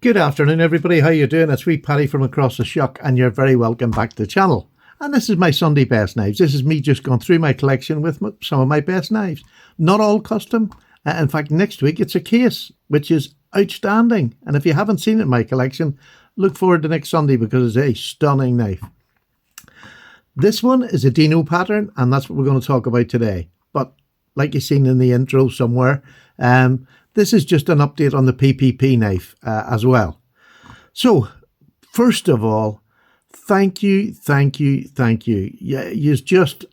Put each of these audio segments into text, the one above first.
Good afternoon, everybody. How you doing? It's wee Paddy from across the shuck, and you're very welcome back to the channel. And this is my Sunday best knives. This is me just going through my collection with some of my best knives. Not all custom. In fact, next week it's a case, which is outstanding. And if you haven't seen it in my collection, look forward to next Sunday because it's a stunning knife. This one is a Dino pattern, and that's what we're going to talk about today. But like you've seen in the intro somewhere, this is just an update on the PPP knife as well. So, first of all, thank you. Yeah, you just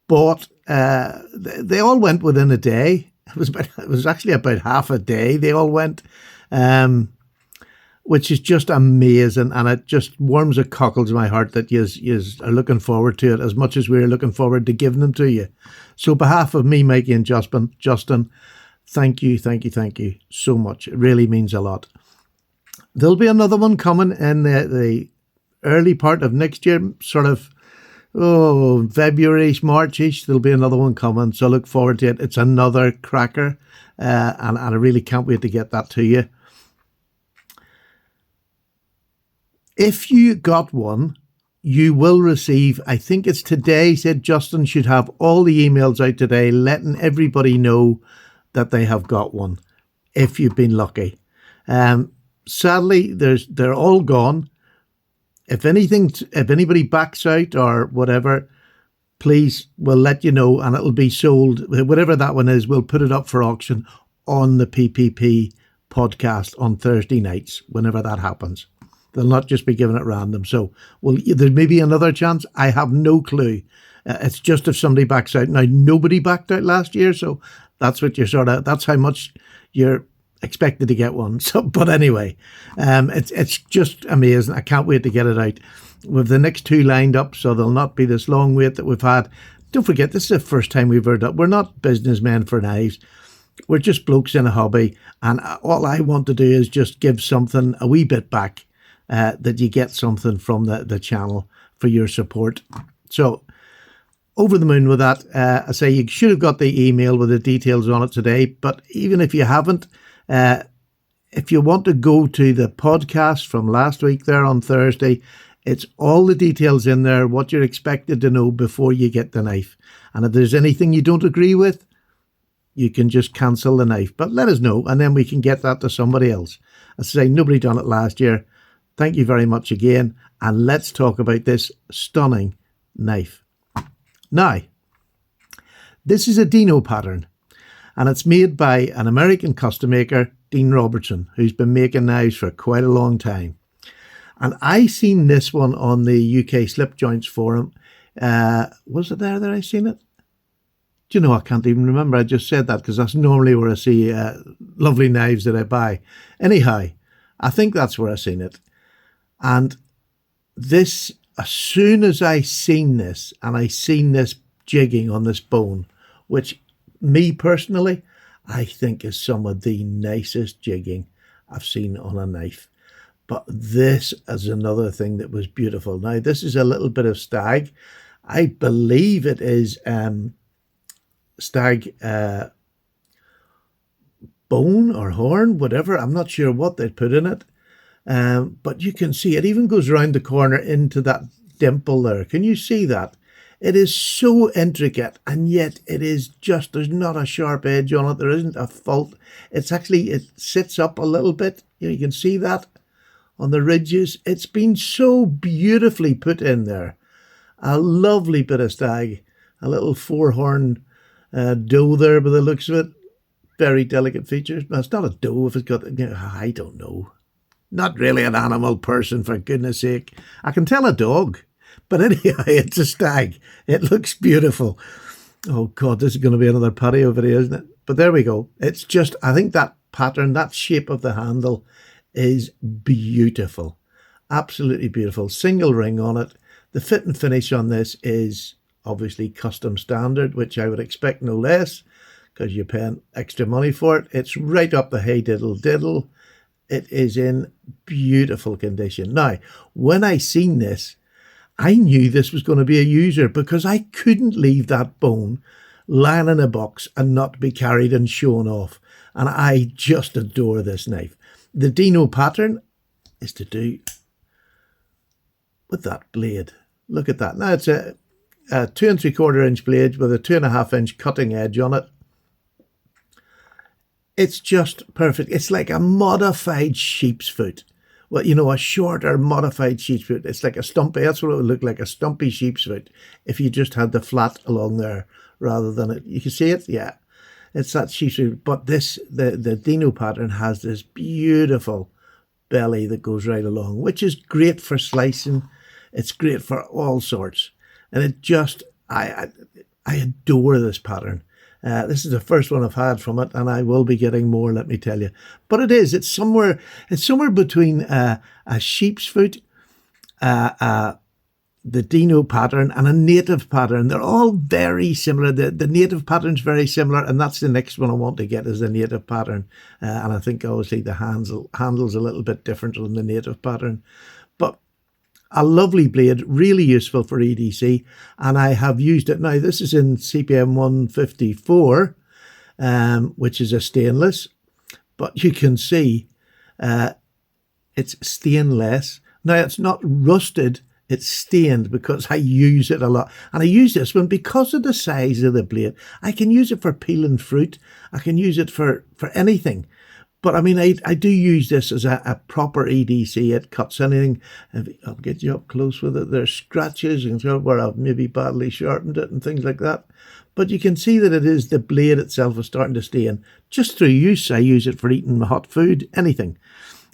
bought, they all went within a day. It was actually about half a day they all went, which is just amazing, and it just warms the cockles of my heart that you are looking forward to it as much as we're looking forward to giving them to you. So on behalf of me, Mikey and Justin, thank you so much. It really means a lot. There'll be another one coming in the early part of next year, sort of February, March-ish. There'll be another one coming, so look forward to it. It's another cracker, and I really can't wait to get that to you. If you got one, you will receive, I think it's today, said Justin should have all the emails out today letting everybody know that they have got one, if you've been lucky. Sadly, they're all gone. If anybody backs out or whatever, please, we'll let you know, and it'll be sold. Whatever that one is, we'll put it up for auction on the PPP podcast on Thursday nights, whenever that happens. They'll not just be giving it random. So, there may be another chance. I have no clue. It's just if somebody backs out. Now, nobody backed out last year, so that's what that's how much you're expected to get one. So, but anyway, it's just amazing. I can't wait to get it out. With the next two lined up, so there'll not be this long wait that we've had. Don't forget, this is the first time we've heard that. We're not businessmen for knives. We're just blokes in a hobby, and all I want to do is just give something a wee bit back, that you get something from the channel for your support. So, over the moon with that. I say you should have got the email with the details on it today, but even if you haven't, if you want to go to the podcast from last week there on Thursday, it's all the details in there, what you're expected to know before you get the knife. And if there's anything you don't agree with, you can just cancel the knife. But let us know, and then we can get that to somebody else. I say nobody done it last year. Thank you very much again, and let's talk about this stunning knife. Now, this is a Dino pattern, and it's made by an American custom maker, Robertson, who's been making knives for quite a long time. And I seen this one on the UK Slip Joints forum. Was it there that I seen it? Do you know, I can't even remember. I just said that because that's normally where I see lovely knives that I buy. Anyhow, I think that's where I seen it. And this, as soon as I seen this, and I seen this jigging on this bone, which me personally, I think is some of the nicest jigging I've seen on a knife. But this is another thing that was beautiful. Now, this is a little bit of stag. I believe it is stag bone or horn, whatever. I'm not sure what they put in it. But you can see it even goes around the corner into that dimple there. Can you see that? It is so intricate, and yet it is just, there's not a sharp edge on it. There isn't a fault. It's actually, it sits up a little bit. You can see that on the ridges. It's been so beautifully put in there. A lovely bit of stag, a little four-horn doe there by the looks of it. Very delicate features. Well, it's not a doe if it's got, I don't know. Not really an animal person, for goodness sake. I can tell a dog. But anyhow, it's a stag. It looks beautiful. Oh, God, this is going to be another patio video, isn't it? But there we go. It's just, I think that pattern, that shape of the handle is beautiful. Absolutely beautiful. Single ring on it. The fit and finish on this is obviously custom standard, which I would expect no less because you're paying extra money for it. It's right up the hey diddle diddle. It is in beautiful condition. Now, when I seen this, I knew this was going to be a user because I couldn't leave that bone lying in a box and not be carried and shown off. And I just adore this knife. The Dino pattern, is to do with that blade. Look at that. Now it's a 2 3/4 inch blade with a 2.5 inch cutting edge on it. It's just perfect. It's like a modified sheep's foot. Well, you know, a shorter modified sheep's foot. It's like a stumpy. That's what it would look like, a stumpy sheep's foot, if you just had the flat along there rather than it. You can see it? Yeah. It's that sheep's foot. But this, the Dino pattern has this beautiful belly that goes right along, which is great for slicing. It's great for all sorts. And it just, I adore this pattern. This is the first one I've had from it, and I will be getting more, let me tell you. But it's somewhere between a sheep's foot, the Dino pattern, and a native pattern. They're all very similar. The native pattern's very similar, and that's the next one I want to get, is the native pattern. And I think obviously the handle's a little bit different than the native pattern. But a lovely blade, really useful for EDC, and I have used it. Now, this is in CPM 154, which is a stainless, but you can see it's stainless. Now, it's not rusted, it's stained, because I use it a lot. And I use this one because of the size of the blade. I can use it for peeling fruit. I can use it for anything. But I mean, I do use this as a proper EDC. It cuts anything. I'll get you up close with it. There's scratches and so where I've maybe badly sharpened it and things like that. But you can see that it is the blade itself is starting to stain. Just through use, I use it for eating hot food, anything.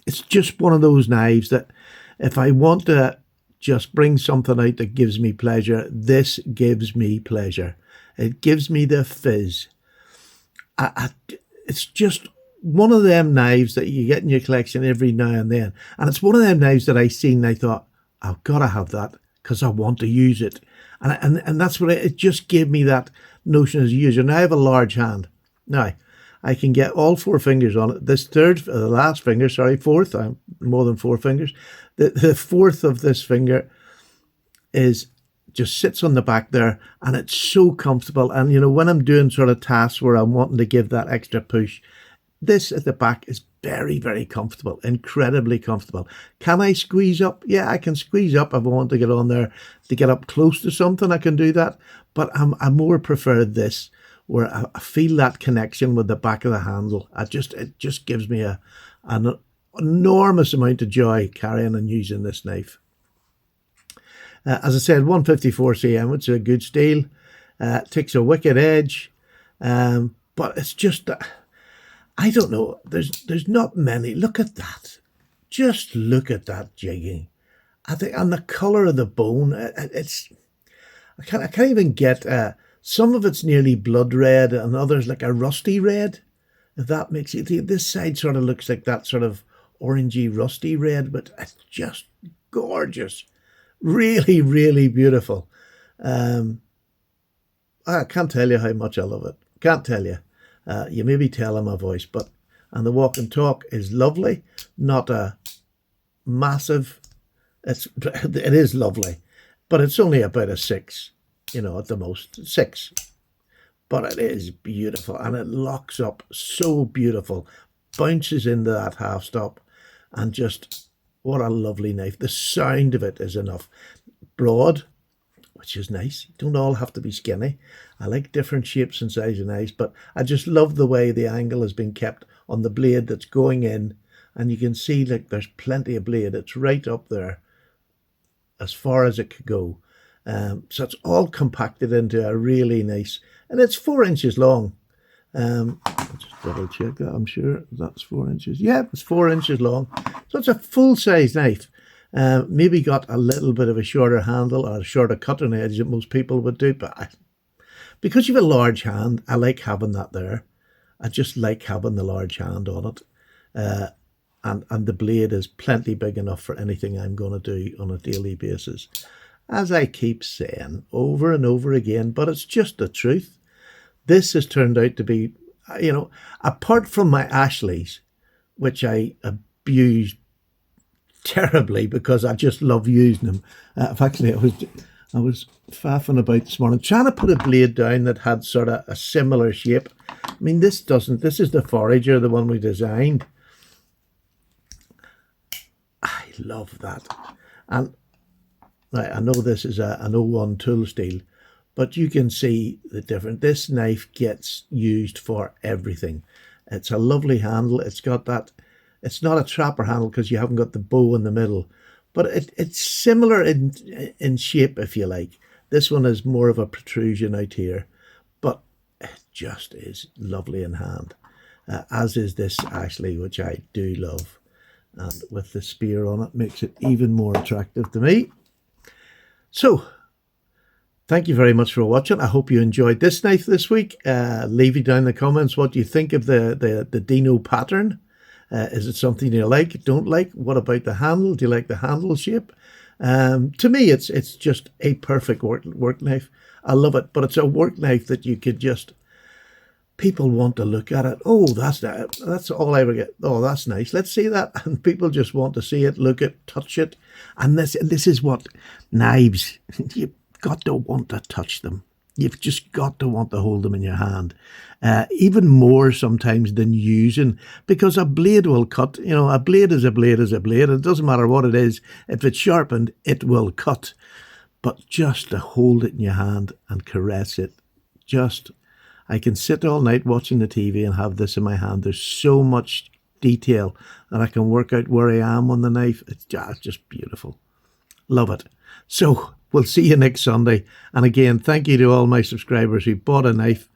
It's just one of those knives that if I want to just bring something out that gives me pleasure, this gives me pleasure. It gives me the fizz. It's just one of them knives that you get in your collection every now and then. And it's one of them knives that I seen and I thought, I've got to have that because I want to use it. And that's what it just gave me, that notion as a user. Now I have a large hand. Now, I can get all 4 fingers on it. This fourth, I'm more than 4 fingers. The fourth of this finger just sits on the back there, and it's so comfortable. And, you know, when I'm doing sort of tasks where I'm wanting to give that extra push, this at the back is very, very comfortable, incredibly comfortable. Can I squeeze up? Yeah, I can squeeze up if I want to get on there to get up close to something. I can do that. But I more prefer this, where I feel that connection with the back of the handle. It just gives me an enormous amount of joy carrying and using this knife. As I said, 154 cm, which is a good steel. Takes a wicked edge, but it's just I don't know. There's not many. Look at that. Just look at that jigging. I think, and the colour of the bone. I can't even get. Some of it's nearly blood red, and others like a rusty red. If that makes it. This side sort of looks like that sort of orangey rusty red, but it's just gorgeous. Really, really beautiful. I can't tell you how much I love it. Can't tell you. You maybe tell in my voice, and the walk and talk is lovely. Not a massive. It is lovely, but it's only about a 6, you know, at the most 6. But it is beautiful, and it locks up so beautiful, bounces into that half stop, and just what a lovely knife. The sound of it is enough. Broad, which is nice. You don't all have to be skinny. I like different shapes and sizes of knives, but I just love the way the angle has been kept on the blade that's going in, and you can see like there's plenty of blade. It's right up there as far as it could go. So it's all compacted into a really nice, and it's 4 inches long. I'll just double check that. I'm sure that's 4 inches. Yeah, it's 4 inches long. So it's a full-size knife. Maybe got a little bit of a shorter handle or a shorter cutting edge that most people would do, but because you have a large hand, I like having that there. I just like having the large hand on it. And the blade is plenty big enough for anything I'm going to do on a daily basis. As I keep saying over and over again, but it's just the truth. This has turned out to be, you know, apart from my Ashleys, which I abused terribly because I just love using them. Actually, I was faffing about this morning, trying to put a blade down that had sort of a similar shape. I mean, this is the Forager, the one we designed. I love that. And I know this is an O1 tool steel, but you can see the difference. This knife gets used for everything. It's a lovely handle. It's got that, it's not a trapper handle because you haven't got the bow in the middle, but it's similar in shape, if you like. This one is more of a protrusion out here, but it just is lovely in hand, as is this actually, which I do love. And with the spear on it, makes it even more attractive to me. So, thank you very much for watching. I hope you enjoyed this knife this week. Leave it down in the comments what you think of the Dino pattern. Is it something you like, don't like? What about the handle? Do you like the handle shape? To me, it's just a perfect work knife. I love it, but it's a work knife that you could just, people want to look at it. Oh, that's all I ever get. Oh, that's nice. Let's see that. And people just want to see it, look it, touch it. And this is what knives, you've got to want to touch them. You've just got to want to hold them in your hand. Even more sometimes than using, because a blade will cut. You know, a blade is a blade is a blade. It doesn't matter what it is. If it's sharpened, it will cut. But just to hold it in your hand and caress it, I can sit all night watching the TV and have this in my hand. There's so much detail that I can work out where I am on the knife. It's just beautiful. Love it. So we'll see you next Sunday. And again, thank you to all my subscribers who bought a knife.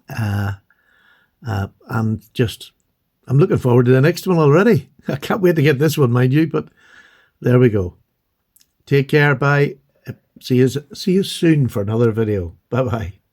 And just, I'm looking forward to the next one already. I can't wait to get this one, mind you, but there we go. Take care. Bye. See you soon for another video. Bye-bye.